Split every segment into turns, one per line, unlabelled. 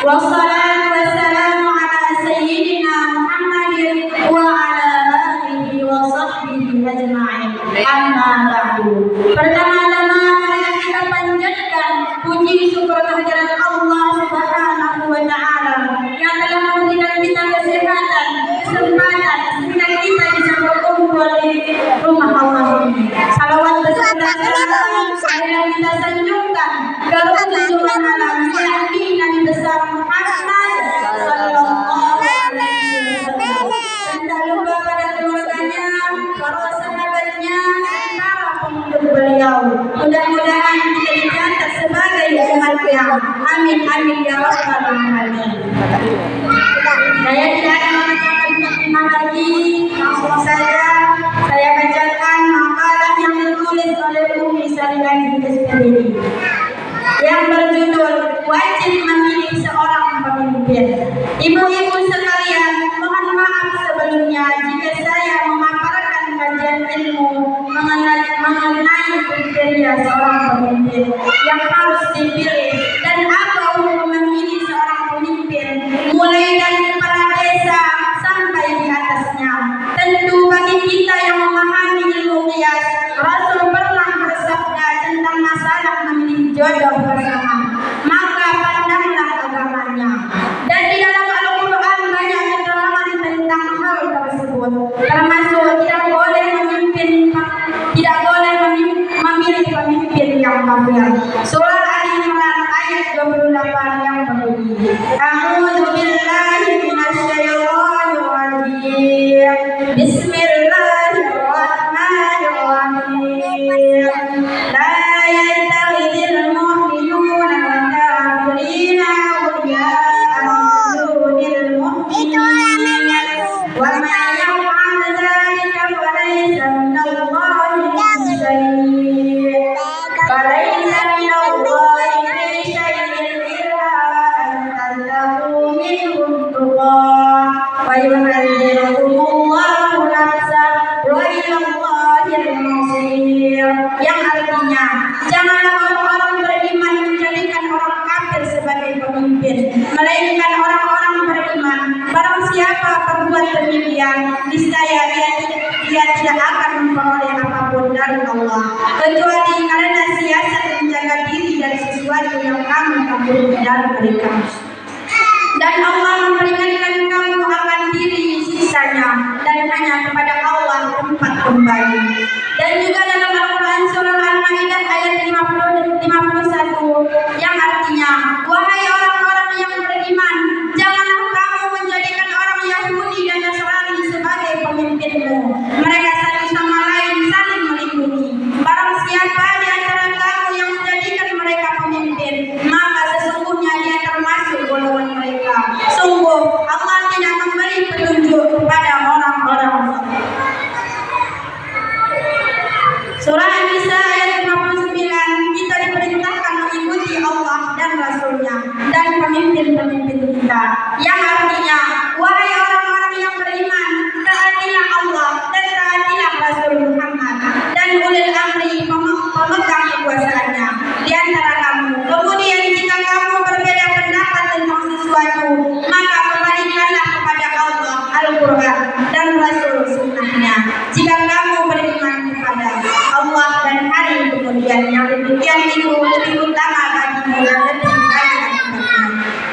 wassalatu wassalamu ala sayyidina Muhammadin wa ala alihi wa sahbihi ajma'in. Amma ba'du. Pertama-tama marilah kita panjatkan puji syukur kehadirat Allah Subhanahu wa taala yang telah memberikan kita kesehatan, kesempatan sehingga kita bisa berkumpul di rumah Allah ini. Salawat beserta salam marilah kita sanjungkan ke junjungan alam yakni Nabi besar Muhammad sallallahu alaihi wasallam. Dan tak lupa pada keluarganya, para sahabatnya, para pengikut beliau. Mudah-mudahan kita dicatat sebagai umatnya. Amin amin ya rabbal alamin. Saya tidak akan mengucapkan lagi, langsung saja saya bacakan makalah yang ditulis oleh Umi Sariani SPDI yang berjudul Wajib Memilih Seorang Pemimpin. Ibu-ibu sekalian, mohon maaf sebelumnya jika saya memaparkan kajian ilmu mengenai kriteria seorang pemimpin yang harus dipilih dan apa hukum memilih seorang pemimpin, mulai dari kepala desa sampai di atasnya. Tentu bagi kita yang memahami ilmu qiyas, Rasul pernah bersabda tentang masalah memilih jodoh bersama, maka pandanglah agamanya. Dan di dalam Al-Quran banyak keterangan tentang hal tersebut, termasuk tidak boleh memilih pemimpin yang kafir. Surah Ali Imran ayat 28 yang berbunyi, A'udzu billahi minasyaitonir rajim. Bismillahirrahmanirrahim. La yattakhidhul mu'minuna al-kafirina awliya'a min dunil mu'minin wa man yaf'al dhalika falaysa minallahi fi shay'in. Falaysa minallahi fi shay'in illa an tattaqu minhum tuqah wa yu'allimukumullahu nafsah wa ilallahil masir. Yang artinya, janganlah orang-orang beriman menjadikan orang kafir sebagai pemimpin, melainkan orang-orang beriman. Barang siapa berbuat demikian, niscaya dia tidak akan memperoleh apapun dari Allah, kecuali karena siasat menjaga diri dari sesuatu yang kamu kabulkan dari mereka. Dan Allah memperingatkan kamu akan diri sisanya, dan hanya kepada Allah tempat kembali. Dan juga dalam Al-Quran surah Al-Maidah ayat 51 yang artinya, wahai orang-orang yang beriman, janganlah kamu menjadikan orang Yahudi dan Nasrani sebagai pemimpinmu. Mereka satu sama lain saling melindungi. Barang siapa di antara kamu yang menjadikan mereka pemimpin, maka sesungguhnya dia termasuk golongan mereka. Sungguh Allah tidak memberi petunjuk kepada orang-orang. Surah An-Nisa ayat 59, kita diperintahkan mengikuti Allah dan Rasulnya dan pemimpin-pemimpin kita. Yang artinya, wahai orang-orang yang beriman, taatilah Allah dan taatilah Rasul Muhammad dan ulil amri pemegang kekuasaannya di antara kamu. Kemudian jika kamu berbeda pendapat tentang sesuatu, maka kembalikanlah kepada Allah, Al-Quran dan Rasul Sunnahnya. Jika kamu beriman kepada Allah dan hari kemudian, yang demikian itu lebih utama bagimu dan lebih baik akibatnya.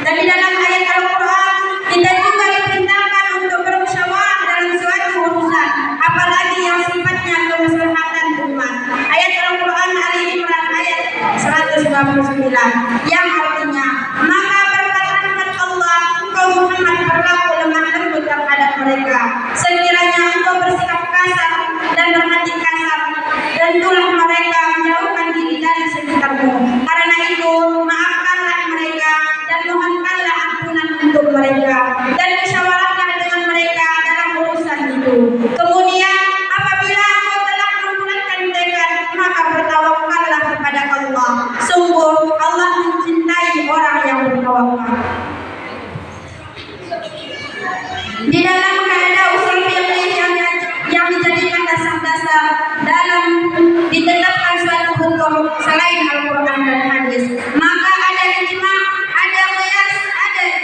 Dan di dalam ayat Al-Quran kita juga diperintahkan untuk bermusyawarah dalam suatu urusan, apalagi yang sifatnya kemaslahatan umat. Ayat Al-Quran Ali Imran ayat 129 yang artinya, maka berkat rahmat Allah engkau Muhammad berlaku lemah lembut terhadap mereka. Sekiranya engkau bersikap kasar dan berhati kasar, tentulah mereka menjauhkan diri dari sekitarmu. Karena itu maafkanlah mereka dan mohonkanlah ampunan untuk mereka, dan musyawarahlah dengan mereka dalam urusan itu. Kemudian apabila engkau telah membulatkan tekad, maka bertawakallah kepada Allah. Sungguh Allah mencintai orang yang bertawakal. Di dalam keadaan usul fikih yang dijadikan dasar-dasar dalam ditetapkan suatu hukum selain Al-Quran dan hadis, maka ada ijma, ada qiyas, ada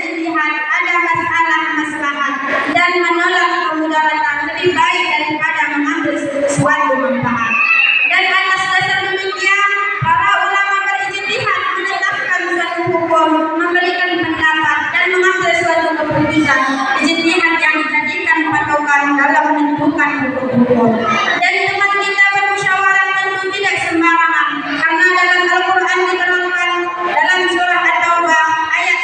tersebut. Dan teman kita bermusyawarah tentu tidak sembarangan, karena dalam Al-Quran diterangkan dalam surah At-Taubah ayat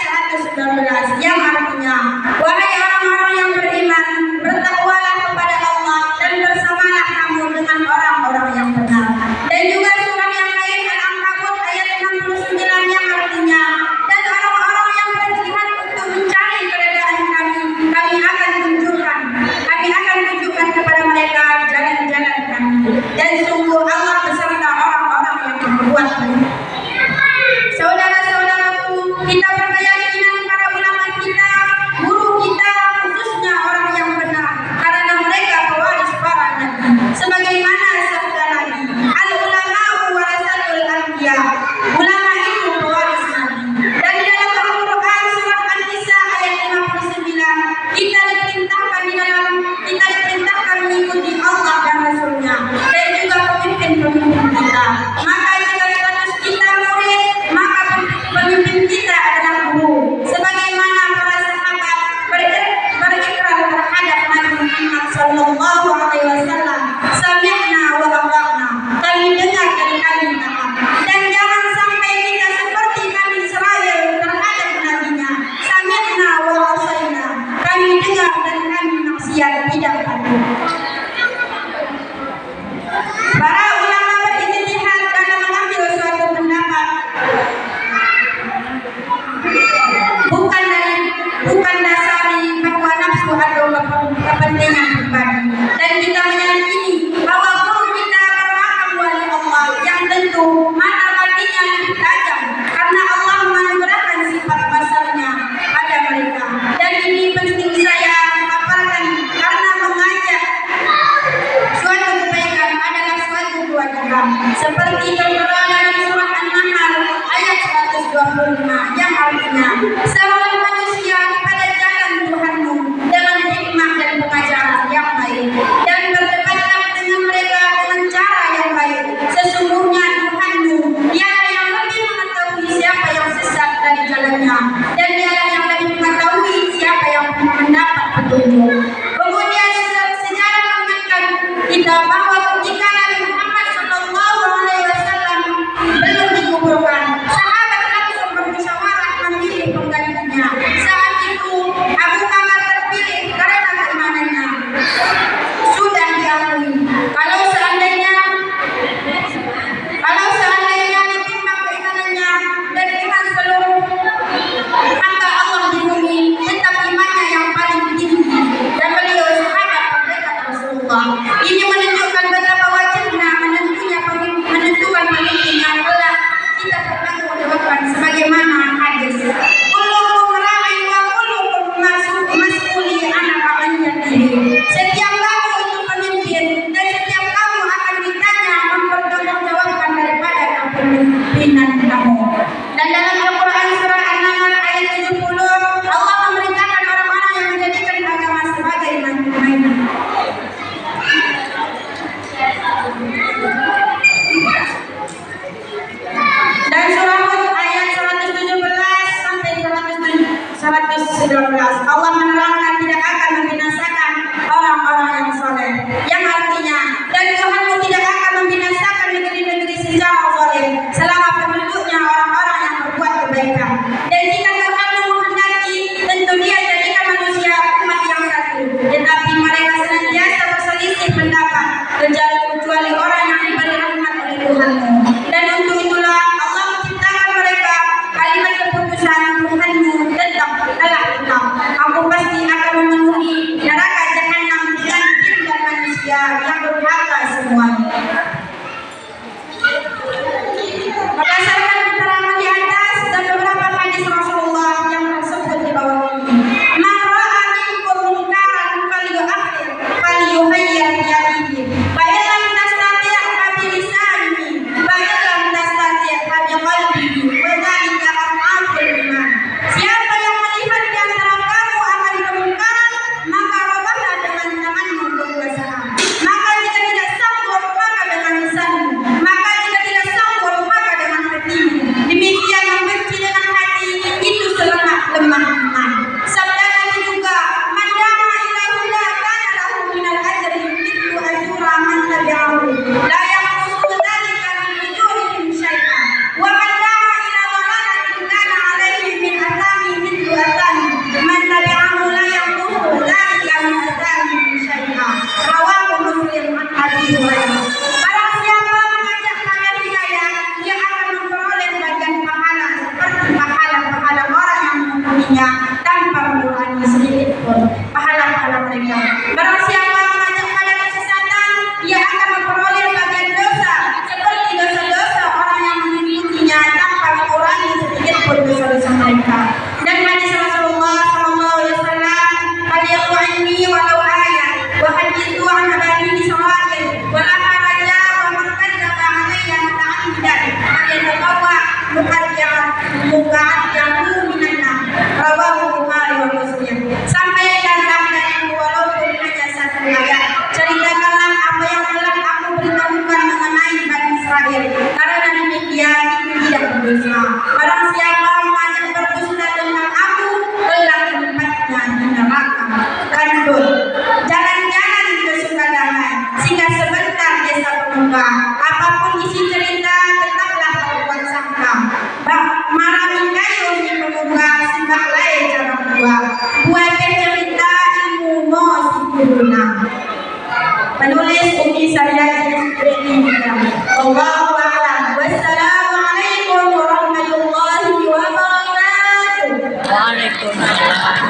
119 yang artinya, wahai orang-orang yang beriman, bertakwalah kepada Allah dan bersamalah kamu dengan orang-orang yang benar. Dan juga surah yang lain Al-Ankabut ayat 69 yang artinya, dan orang-orang yang berjihad untuk mencari keredaan kami akan tunjukkan kepada mereka jalan-jalan kami. Dan sungguh Allah beserta orang-orang yang berbuat baik. Saudara-saudaraku, kita berkeyakinan para ulama kita, guru kita, khususnya orang yang benar, karena mereka pewaris para nabi. Sebagaimana sabda Nabi, al-ulama'u warasatul anbiya, ulama itu pewaris nabi. Dan di dalam Al-Quran surah An-Nisa ayat 59, kita diperintahkan mengikuti Allah dan Rasulnya, dan juga pemimpin-pemimpin kita. Maka jika status kita murid, maka pemimpin kita adalah guru. Sebagaimana para sahabat berikrar terhadap Nabi Muhammad sallallahu alaihi wasallam, sami'na wa ata'na, kami dengar dan kami taat. Dan jangan sampai kita seperti Bani Israil terhadap nabinya, sami'na wa asaina, kami dengar dan kami maksiat, tidak patuh. Para ulama berijtihad dalam mengambil suatu pendapat bukan dasari hawa nafsu atau kepentingan pribadi. Dan kita meyakini bahwa guru kita merupakan wali Allah yang tentu mata batinnya lebih tajam, karena Allah menganugerahkan sifat basarnya pada mereka. Dan ini penting saya paparkan, karena mengajak suatu kebaikan adalah suatu kewajiban, seperti tertera dalam surah An-Nahl ayat 125 yang artinya, serulah manusia kepada jalan Tuhanmu dengan hikmah dan pengajaran yang baik, dan berdebatlah dengan mereka dengan cara yang baik. Sesungguhnya Tuhanmu, Dialah yang lebih mengetahui siapa yang sesat dari jalannya, dan Dialah yang lebih mengetahui siapa yang mendapat petunjuk. Kemudian sejarah mengingatkan kita bahwa ketika Nabi Muhammad sallallahu alaihi wasallam belum dikuburkan, sahabat langsung bermusyawarah memilih penggantinya. Saat itu Abu Bakar terpilih karena keimanannya sudah diakui. Kalau seandainya ditimbang keimanannya dan iman seluruh hamba Allah di bumi, tetap imannya yang paling tinggi, dan beliau sahabat terdekat Rasulullah. Ini menunjukkan betapa wajibnya menentukan pemimpin yang telah kita bertanggung jawabkan, sebagaimana hadis, kullukum ra'in wa kullukum mas'uli an ra'iyatihi. Setiap kamu itu pemimpin, dan setiap kamu akan ditanya mempertanggungjawabkan daripada kepemimpinan kamu. Dan dalam Al-Quran surah An-Nahl ayat 70, Allah memerintahkan orang-orang yang menjadikan agama sebagai mainan. Dan surah Hud ayat 117 sampai 119, Allah menerangkan tidak akan membinasakan orang-orang yang soleh, yang artinya, dan Tuhanmu tidak akan membinasakan negeri-negeri secara zalim selama penduduknya orang-orang yang berbuat kebaikan. Dan jika Tuhanmu menghendaki, tentu Dia jadikan manusia umat yang satu, tetapi mereka senantiasa berselisih pendapat, kecuali orang yang diberi rahmat oleh Tuhanmu. Dan untuk itulah Allah menciptakan mereka. Kalimat keputusan Tuhanmu tetap telah tetap, aku pasti dunia tanpa mengurangi sedikit pun pahala-pahala mereka. Barang siapa mengajak pada kesesatan, ia akan memperoleh bagian dosa seperti dosa-dosa orang yang mengikutinya tanpa mengurangi sedikit pun dosa-dosa mereka. Dan hadis Rasulullah SAW, "Hadithu anni walau ayat, wa hadithu an abadihi sawatin, wa la haraja wa man kadzdzaba alayya muta'ammidan, falyatabawa muqaddamu minan nar." Rawahu Bukhari wa Muslim. Sampaikanlah dariku walaupun hanya satu ayat. Ceritakanlah apa yang telah aku beritahukan mengenai Bani Israel. Karena demikian itu tidak berdosa. Barang siapa mengajak berdusta tentang aku, telah tempatnya di neraka. Kandun, jalan-jalan ke Sukadamai, singgah sebentar desa Pemuka. Apapun isi cerita, tetaplah berbuat sangka. Marami kayu di Pemuka, simbah lain cara buat. Buat cerita ilmu mo si Kuruna. Penulis Umi Saryadi Allahu a'lam. Wassalamualaikum warahmatullahi wabarakatuh.
Waalaikumsalam.